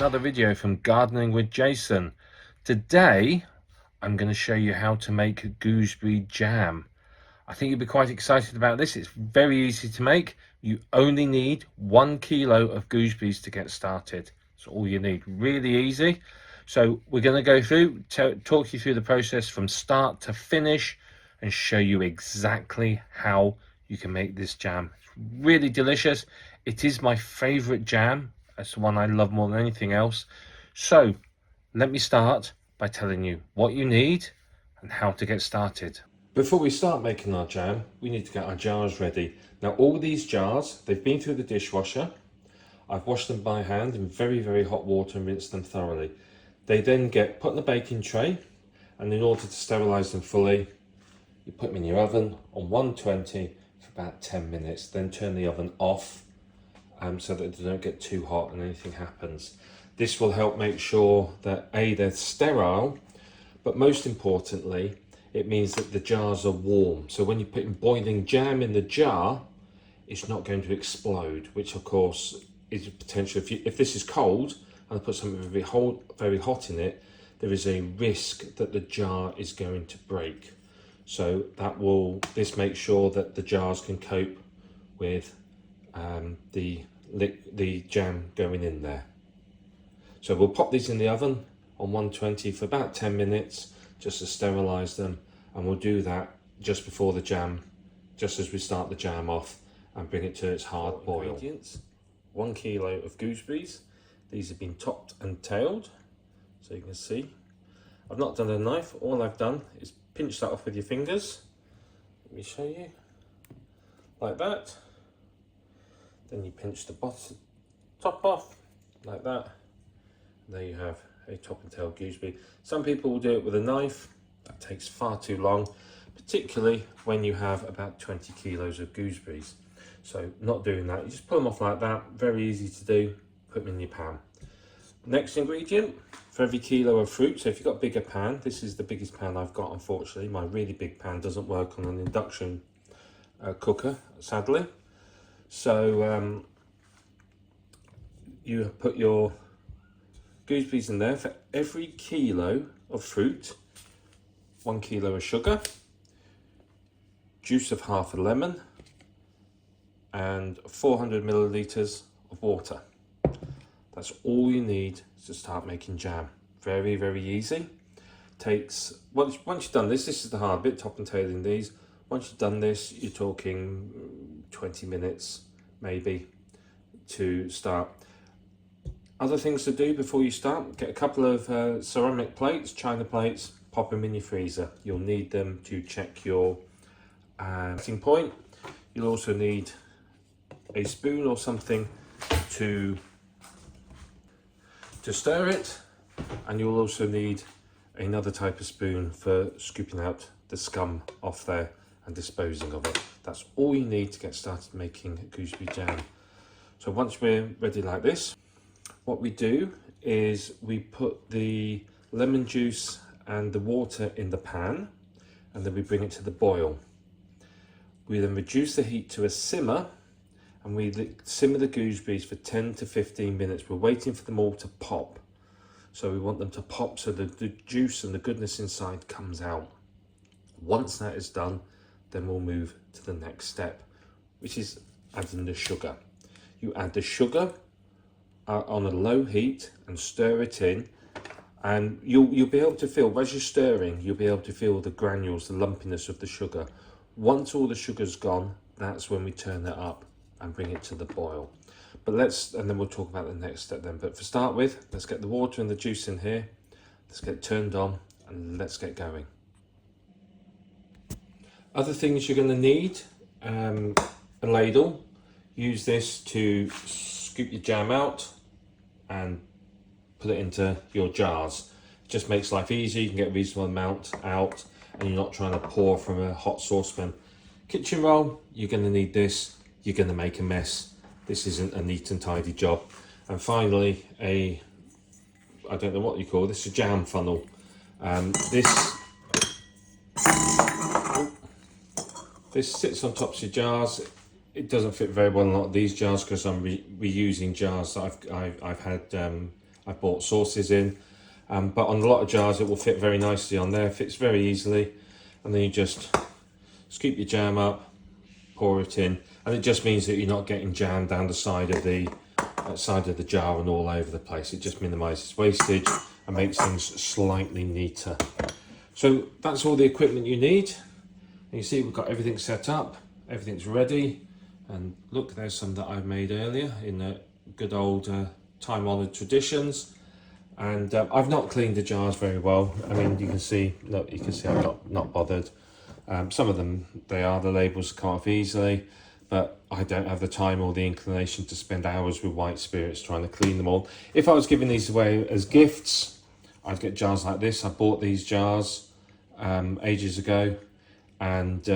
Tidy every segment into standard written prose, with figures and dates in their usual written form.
another video from Gardening with Jason. Today I'm going to show you how to make gooseberry jam. I think you'll be quite excited about this. It's very easy to make. You only need 1 kilo of gooseberries to get started. That's all you need. Really easy. So we're going to go through, talk you through the process from start to finish and show you exactly how you can make this jam. It's really delicious. It is my favorite jam. It's the one I love more than anything else. So let me start by telling you what you need and how to get started. Before we start making our jam, we need to get our jars ready. Now all these jars, they've been through the dishwasher. I've washed them by hand in very, very hot water and rinsed them thoroughly. They then get put in a baking tray, and in order to sterilise them fully, you put them in your oven on 120 for about 10 minutes, then turn the oven off so that they don't get too hot and anything happens. This will help make sure that A, they're sterile, but most importantly, it means that the jars are warm. So when you put in boiling jam in the jar, it's not going to explode, which of course is a potential. If this is cold and I put something very hot in it, there is a risk that the jar is going to break. So this makes sure that the jars can cope with the jam going in there. So we'll pop these in the oven on 120 for about 10 minutes just to sterilise them, and we'll do that just before the jam, just as we start the jam off, and bring it to its hard boil. Ingredients: 1 kilo of gooseberries. These have been topped and tailed, so you can see. I've not done a knife. All I've done is pinch that off with your fingers. Let me show you. Like that. Then you pinch the top off, like that. And there you have a top and tail gooseberry. Some people will do it with a knife. That takes far too long, particularly when you have about 20 kilos of gooseberries. So not doing that, you just pull them off like that. Very easy to do. Put them in your pan. Next ingredient, for every kilo of fruit, so if you've got a bigger pan, this is the biggest pan I've got, unfortunately. My really big pan doesn't work on an induction cooker, sadly. So you put your gooseberries in there. For every kilo of fruit, 1 kilo of sugar, juice of half a lemon, and 400 millilitres of water. That's all you need to start making jam. Very, very easy. Takes, once you've done this is the hard bit, top and tailing these. Once you've done this, you're talking 20 minutes maybe to start. Other things to do before you start: get a couple of ceramic plates, china plates, pop them in your freezer. You'll need them to check your setting point. You'll also need a spoon or something to stir it, and you'll also need another type of spoon for scooping out the scum off there and disposing of it. That's all you need to get started making gooseberry jam. So once we're ready like this, what we do is we put the lemon juice and the water in the pan, and then we bring it to the boil. We then reduce the heat to a simmer, and we simmer the gooseberries for 10 to 15 minutes. We're waiting for them all to pop. So we want them to pop so the juice and the goodness inside comes out. Once that is done, then we'll move to the next step, which is adding the sugar. You add the sugar on a low heat and stir it in, and you'll be able to feel, as you're stirring, you'll be able to feel the granules, the lumpiness of the sugar. Once all the sugar's gone, that's when we turn it up and bring it to the boil. But and then we'll talk about the next step then. But for start with, let's get the water and the juice in here. Let's get it turned on and let's get going. Other things you're going to need: a ladle. Use this to scoop your jam out and put it into your jars. It just makes life easy. You can get a reasonable amount out and you're not trying to pour from a hot saucepan. Kitchen roll, you're going to need this. You're going to make a mess. This isn't a neat and tidy job. And finally, I don't know what you call this, a jam funnel. This sits on top of your jars. It doesn't fit very well in a lot of these jars because I'm reusing jars that I've had I've bought sauces in, but on a lot of jars it will fit very nicely on there, it fits very easily. And then you just scoop your jam up, pour it in, and it just means that you're not getting jam down the side of the jar and all over the place. It just minimises wastage and makes things slightly neater. So that's all the equipment you need. And you see we've got everything set up, everything's ready. And look, there's some that I made earlier in the good old time-honoured traditions. And I've not cleaned the jars very well. I mean, you can see, look, you can see I'm not bothered. Some of them, the labels come off easily, but I don't have the time or the inclination to spend hours with white spirits trying to clean them all. If I was giving these away as gifts, I'd get jars like this. I bought these jars ages ago, and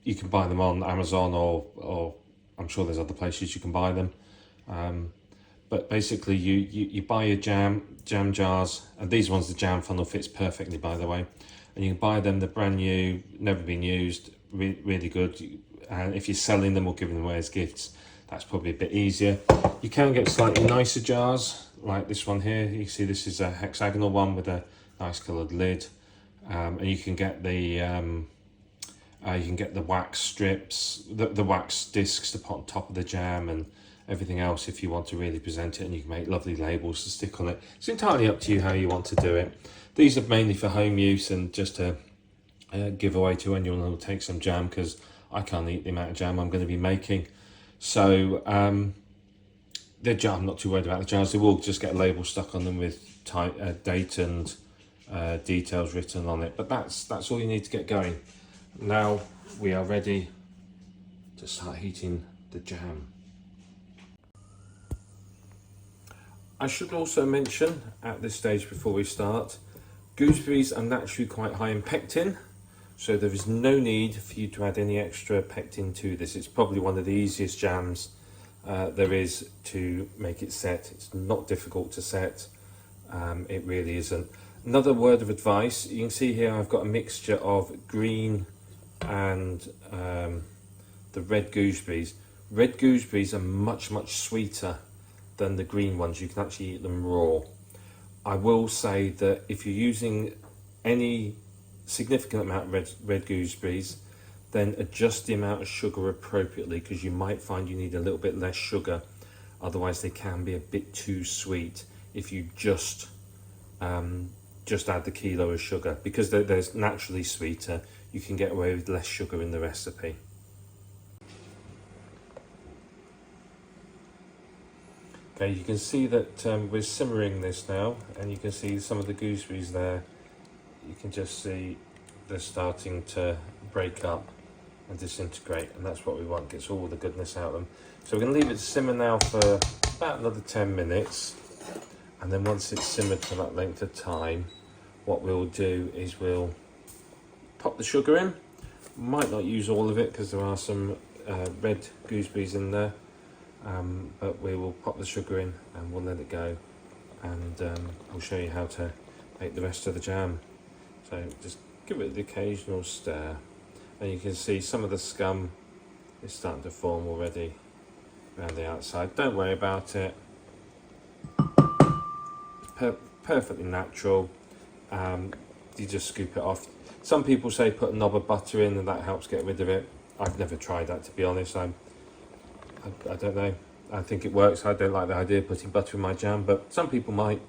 you can buy them on Amazon or I'm sure there's other places you can buy them. But basically you buy your jam jars, and these ones, the jam funnel fits perfectly, by the way. And you can buy them, they're brand new, never been used, really good. And if you're selling them or giving them away as gifts, that's probably a bit easier. You can get slightly nicer jars, like this one here. You can see this is a hexagonal one with a nice coloured lid. And you can get the wax strips, the wax discs to put on top of the jam, and everything else if you want to really present it, and you can make lovely labels to stick on it. It's entirely up to you how you want to do it. These are mainly for home use and just to give away to anyone who will take some jam, because I can't eat the amount of jam I'm going to be making. So I'm not too worried about the jars. They will just get a label stuck on them with date and details written on it. But that's all you need to get going. Now we are ready to start heating the jam. I should also mention at this stage before we start, gooseberries are naturally quite high in pectin, so there is no need for you to add any extra pectin to this. It's probably one of the easiest jams there is to make it set. It's not difficult to set, it really isn't. Another word of advice, you can see here I've got a mixture of green and the red gooseberries. Red gooseberries are much sweeter than the green ones. You can actually eat them raw. I will say that if you're using any significant amount of red gooseberries, then adjust the amount of sugar appropriately, because you might find you need a little bit less sugar. Otherwise they can be a bit too sweet if you just add the kilo of sugar, because they're naturally sweeter. You can get away with less sugar in the recipe. Okay, you can see that we're simmering this now, and you can see some of the gooseberries there. You can just see they're starting to break up and disintegrate, and that's what we want, gets all the goodness out of them. So we're going to leave it to simmer now for about another 10 minutes, and then once it's simmered for that length of time, what we'll do is we'll pop the sugar in. Might not use all of it because there are some red gooseberries in there. But we will pop the sugar in and we'll let it go, and I'll show you how to make the rest of the jam. So just give it the occasional stir, and you can see some of the scum is starting to form already around the outside. Don't worry about it, perfectly natural. You just scoop it off. Some people say put a knob of butter in and that helps get rid of it. I've never tried that, to be honest. I don't know. I think it works. I don't like the idea of putting butter in my jam, but some people might,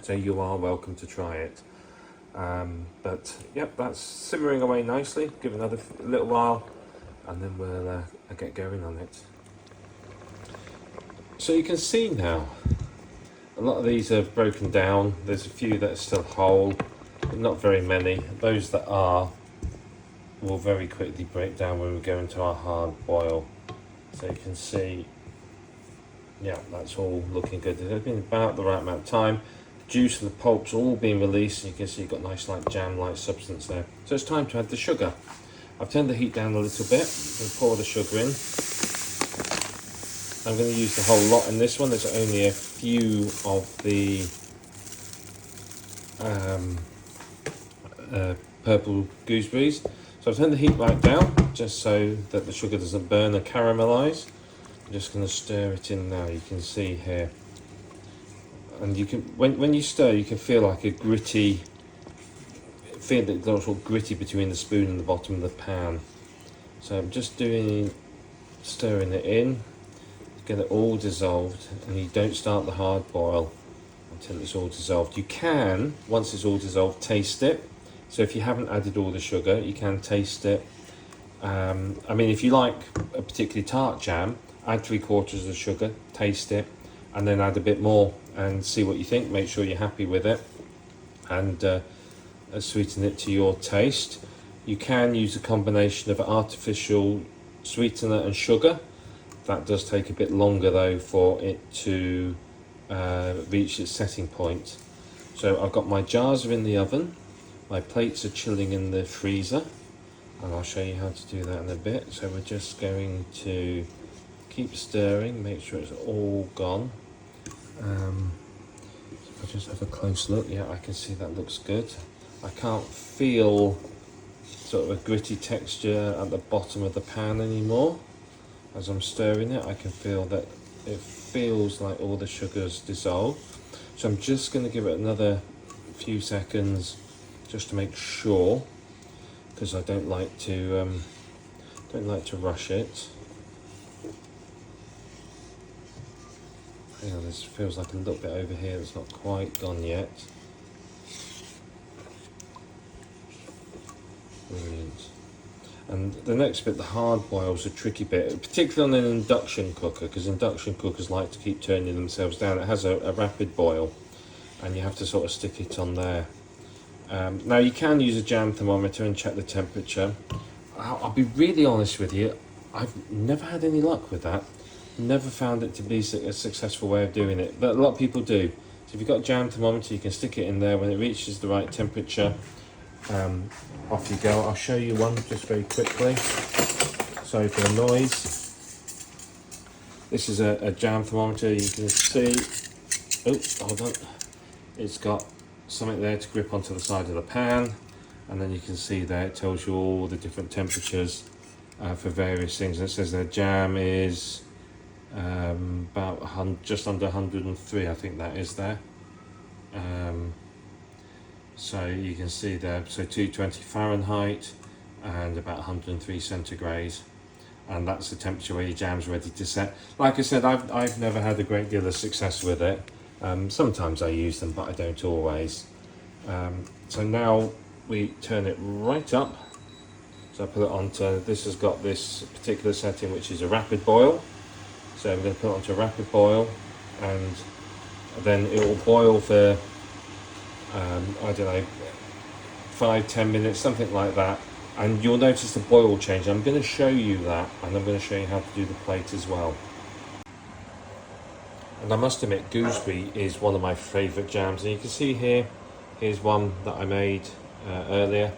so you are welcome to try it. But yep, that's simmering away nicely. Give it another little while, and then we'll get going on it. So you can see now, a lot of these have broken down. There's a few that are still whole, but not very many. Those that are will very quickly break down when we go into our hard boil. So you can see, yeah, that's all looking good. It's been about the right amount of time. The juice and the pulp's all been released, and you can see you've got nice like jam-like substance there. So it's time to add the sugar. I've turned the heat down a little bit and pour the sugar in. I'm going to use the whole lot in this one. There's only a few of the purple gooseberries. So I've turned the heat right down, just so that the sugar doesn't burn or caramelise. I'm just going to stir it in now. You can see here, and you can, when you stir, you can feel like a gritty, feel that it's sort of gritty between the spoon and the bottom of the pan. So I'm just stirring it in, get it all dissolved, and you don't start the hard boil until it's all dissolved. You can, once it's all dissolved, taste it. So if you haven't added all the sugar, you can taste it. I mean, if you like a particularly tart jam, add 3/4 of the sugar, taste it, and then add a bit more and see what you think. Make sure you're happy with it, and sweeten it to your taste. You can use a combination of artificial sweetener and sugar. That does take a bit longer though for it to reach its setting point. So I've got my jars are in the oven, my plates are chilling in the freezer, and I'll show you how to do that in a bit. So we're just going to keep stirring, make sure it's all gone. If I just have a close look, yeah, I can see that looks good. I can't feel sort of a gritty texture at the bottom of the pan anymore. As I'm stirring it, I can feel that it feels like all the sugar's dissolved. So I'm just going to give it another few seconds just to make sure, because I don't like to rush it. Hang on, this feels like a little bit over here that's not quite gone yet. Brilliant. And the next bit, the hard boil's a tricky bit, particularly on an induction cooker, because induction cookers like to keep turning themselves down. It has a rapid boil, and you have to sort of stick it on there. Now you can use a jam thermometer and check the temperature. I'll be really honest with you, I've never had any luck with that. Never found it to be a successful way of doing it, but a lot of people do. So if you've got a jam thermometer, you can stick it in there. When it reaches the right temperature, off you go. I'll show you one just very quickly. Sorry for the noise. This is a jam thermometer. You can see, oh, hold on. It's got something there to grip onto the side of the pan, and then you can see there it tells you all the different temperatures for various things. And it says the jam is about just under 103, I think that is there. So you can see there, so 220 Fahrenheit and about 103 centigrade, and that's the temperature where your jam's ready to set. Like I said, I've never had a great deal of success with it. Sometimes I use them, but I don't always. So now we turn it right up. So I put it onto, this has got this particular setting which is a rapid boil. So I'm going to put it onto a rapid boil, and then it will boil for I don't know, 5-10 minutes, something like that, and you'll notice the boil will change. I'm going to show you that, and I'm going to show you how to do the plate as well. And I must admit, gooseberry is one of my favourite jams, and you can see here, here's one that I made earlier,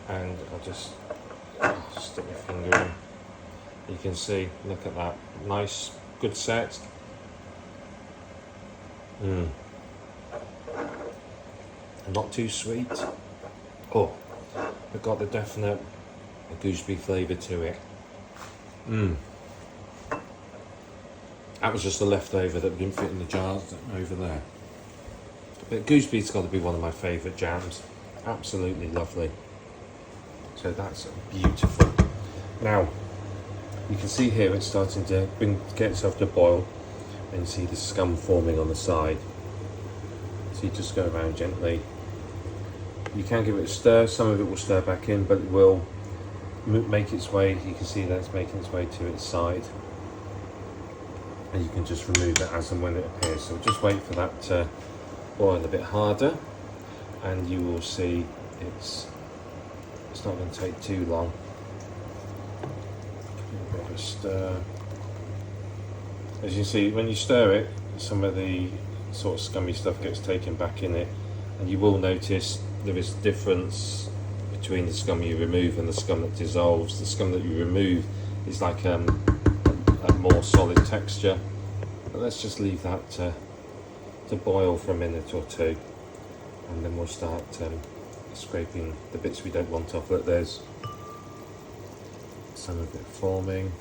and I'll just stick my finger in. You can see, look at that, nice, good set. Not too sweet. Oh, it's got the definite gooseberry flavour to it. That was just a leftover that didn't fit in the jars over there. But gooseberry's got to be one of my favourite jams. Absolutely lovely. So that's beautiful. Now, you can see here it's starting to get itself to boil, and you see the scum forming on the side. So you just go around gently. You can give it a stir, some of it will stir back in, but it will make its way, you can see that it's making its way to its side. And you can just remove it as and when it appears. So just wait for that to boil a bit harder, and you will see it's not going to take too long. A bit of a stir. As you see, when you stir it, some of the sort of scummy stuff gets taken back in it, and you will notice there is a difference between the scum you remove and the scum that dissolves. The scum that you remove is like a more solid texture, but let's just leave that to boil for a minute or two, and then we'll start scraping the bits we don't want off. Look, there's some of it forming.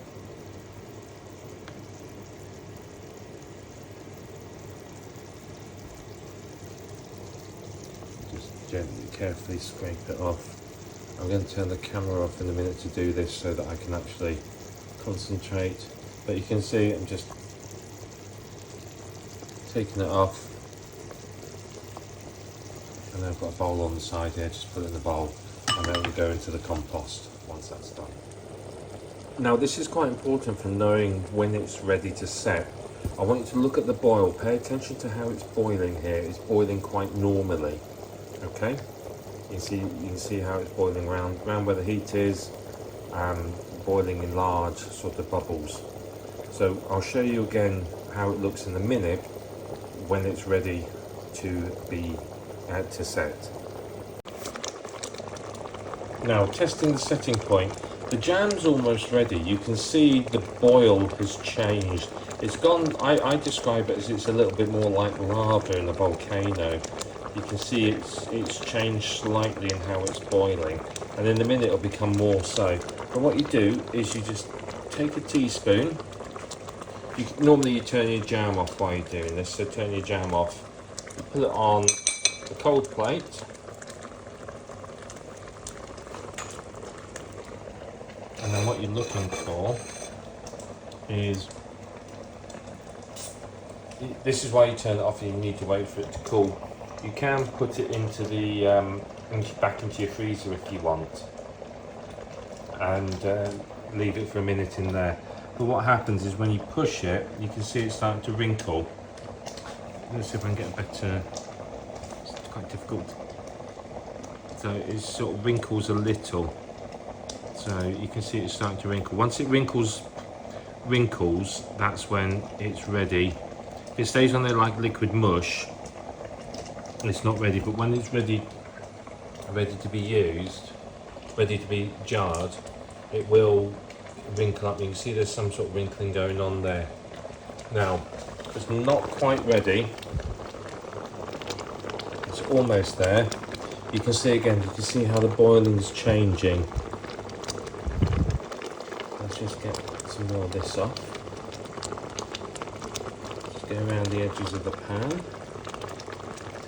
gently, carefully scrape it off. I'm going to turn the camera off in a minute to do this so that I can actually concentrate. But you can see I'm just taking it off. And then I've got a bowl on the side here, just put it in the bowl. And then we go into the compost once that's done. Now this is quite important for knowing when it's ready to set. I want you to look at the boil. Pay attention to how it's boiling here. It's boiling quite normally. Okay? You can see how it's boiling around where the heat is, boiling in large sort of bubbles. So I'll show you again how it looks in a minute when it's ready to be to set. Now testing the setting point. The jam's almost ready. You can see the boil has changed. It's gone, I describe it as it's a little bit more like lava in a volcano. You can see it's changed slightly in how it's boiling, and in a minute it'll become more so. But what you do is you just take a teaspoon. Normally you turn your jam off while you're doing this, so turn your jam off. You put it on a cold plate. And then what you're looking for is, this is why you turn it off, and you need to wait for it to cool. You can put it into the back into your freezer if you want, and leave it for a minute in there. But what happens is when you push it, you can see it's starting to wrinkle. Let's see if I can get a better. It's quite difficult. So it sort of wrinkles a little. So you can see it's starting to wrinkle. Once it wrinkles, that's when it's ready. If it stays on there like liquid mush, it's not ready. But when it's ready to be used, ready to be jarred, it will wrinkle up. You can see there's some sort of wrinkling going on there. Now, it's not quite ready. It's almost there. You can see again, you can see how the boiling's changing. Let's just get some more of this off. Just go around the edges of the pan.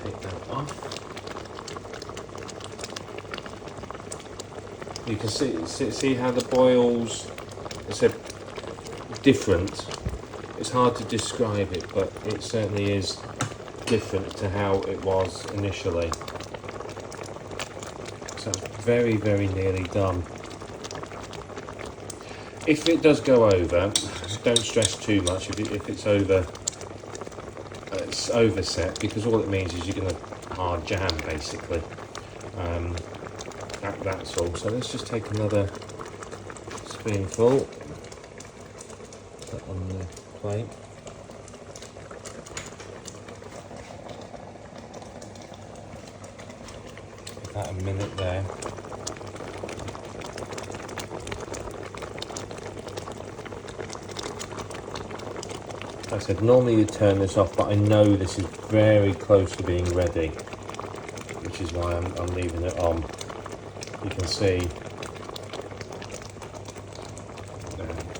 Take that off. You can see how the boils, it's a different. It's hard to describe it, but it certainly is different to how it was initially. So it's very, very nearly done. If it does go over, don't stress too much if it's over. It's overset, because all it means is you're going to hard jam basically. That's all. So let's just take another spoonful, put on the plate. Give that a minute there. Like I said, normally you turn this off, but I know this is very close to being ready, which is why I'm leaving it on. You can see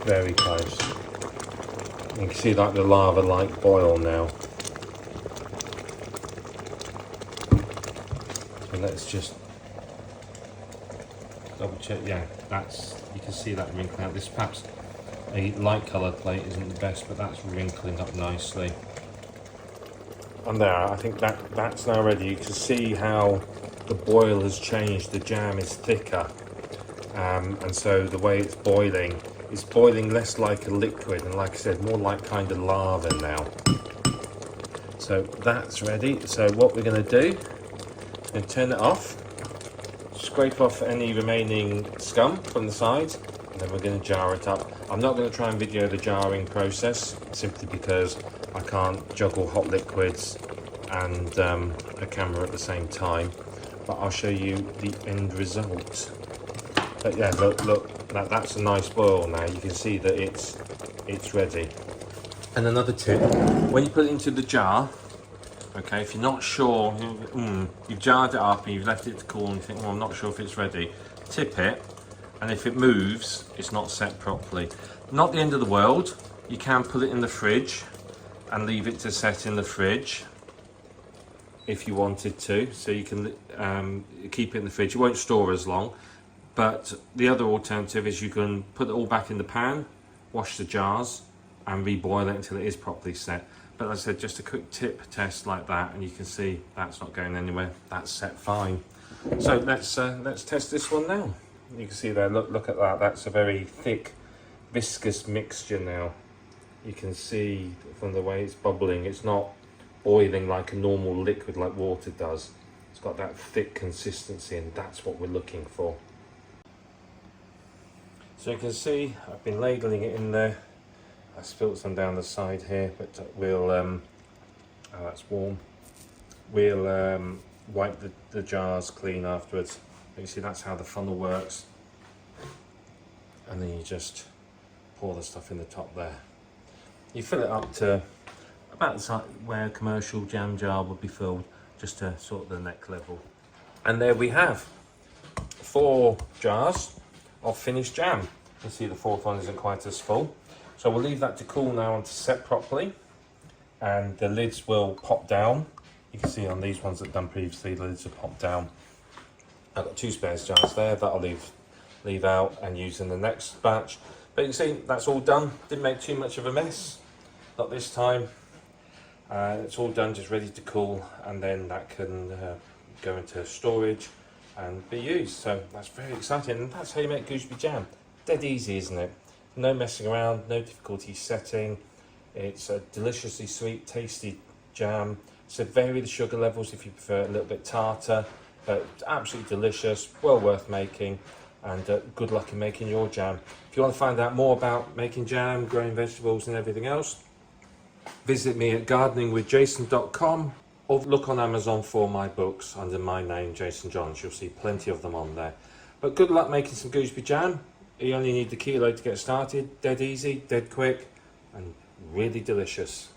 very close. You can see like the lava-like boil now. So let's just double check. Yeah, you can see that wrinkling out. This perhaps a light coloured plate isn't the best, but that's wrinkling up nicely. And there, I think that's now ready. You can see how the boil has changed. The jam is thicker, and so the way it's boiling less like a liquid, and like I said, more like kind of lava now. So that's ready. So what we're going to do, we're going to turn it off, scrape off any remaining scum from the sides, and then we're going to jar it up. I'm not going to try and video the jarring process, simply because I can't juggle hot liquids and a camera at the same time, but I'll show you the end result. But yeah, look, that's a nice boil now. You can see that it's ready. And another tip, when you put it into the jar, okay, if you're not sure, you've jarred it up and you've left it to cool and you think, well, I'm not sure if it's ready, tip it, and if it moves, it's not set properly. Not the end of the world. You can put it in the fridge and leave it to set in the fridge. if you wanted to, so you can keep it in the fridge. It won't store as long, but the other alternative is you can put it all back in the pan, wash the jars and reboil it until it is properly set. But as I said, just a quick tip test like that, and you can see that's not going anywhere, that's set fine. So let's test this one now. You can see there, look at that, that's a very thick viscous mixture now. You can see from the way it's bubbling, it's not boiling like a normal liquid like water does. It's got that thick consistency, and that's what we're looking for. So you can see I've been ladling it in there. I spilled some down the side here, but we'll oh, that's warm. We'll wipe the jars clean afterwards. You see that's how the funnel works, and then you just pour the stuff in the top there. You fill it up to about the size where a commercial jam jar would be filled, just to sort of the neck level. And there we have 4 jars of finished jam. You see the 4th one isn't quite as full. So we'll leave that to cool now and to set properly. And the lids will pop down. You can see on these ones that I've done previously, the lids have popped down. I've got 2 spares jars there that I'll leave out and use in the next batch. But you can see that's all done. Didn't make too much of a mess, not this time. It's all done, just ready to cool, and then that can go into storage and be used. So that's very exciting, and that's how you make gooseberry jam. Dead easy, isn't it? No messing around, no difficulty setting. It's a deliciously sweet, tasty jam. So vary the sugar levels if you prefer a little bit tartar, but absolutely delicious, well worth making. And good luck in making your jam. If you want to find out more about making jam, growing vegetables and everything else, visit me at gardeningwithjason.com, or look on Amazon for my books under my name, Jason Johns. You'll see plenty of them on there. But good luck making some gooseberry jam. You only need the kilo to get started. Dead easy, dead quick, and really delicious.